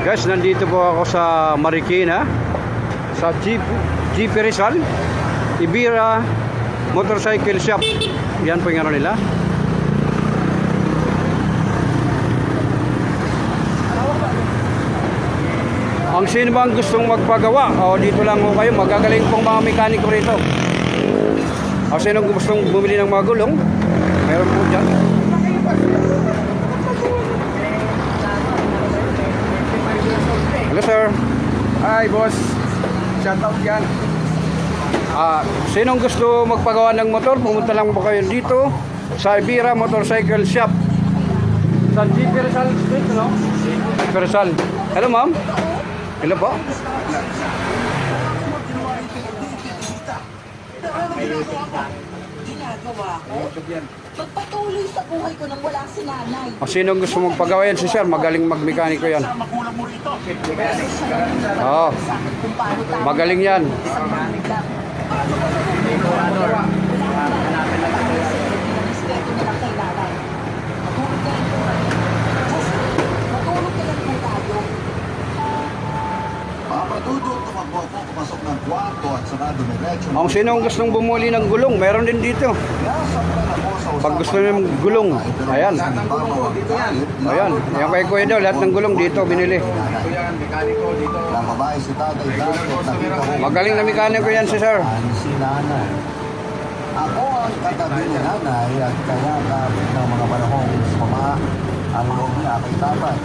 Guys, nandito po ako sa Marikina, sa Jeep Rizal, Ibira Motorcycle Shop. Yan po yung ano nila. Ang sino bang gustong magpagawa, dito lang po kayo. Magagaling pong mga mekaniko rito. Sino gustong bumili ng mga gulong, meron po dyan. Hello sir. Hi boss. Shout out yan. Sinong gusto magpagawa ng motor, pumunta lang po kayo dito sa Ibira Motorcycle Shop sa Jeep Rizal Street, no? Jeep Rizal. Hello ma'am. Hello po. Ginagawa ko? Magpatuloy sa buhay ko nang wala si nanay. Sinong gusto magpagawa yan? Si sir, magaling magmekaniko yan. Oo. Magaling yan. Matulog ka lang po tayo. Papadudot tumakbo ako pumasok ng kwarto at sarado diretso. Ang sinong gustong bumuli ng gulong, meron din dito. Pag gusto nyo ng gulong, ayan. Ayan, yung kay Kuya daw, lahat ng gulong dito binili. Ang babae si tatay dati at nakita ko Magaling na mekaniko yan si sir. si nanay. Ako ang katabi ni nanay at kaya kapit ng mga panahong sumama ang loob niya kay tatay.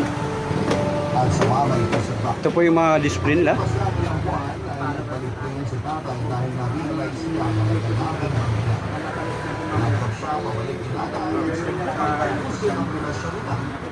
At sumama ito sa back. Ito po yung mga display nila. Sabi ang buwan ay napalit ko yun si tatay dahil na-realize siya ang mga kailangan ng mga. Nagpag siya, pabalik ni nanay. Siya ang relasyon nila.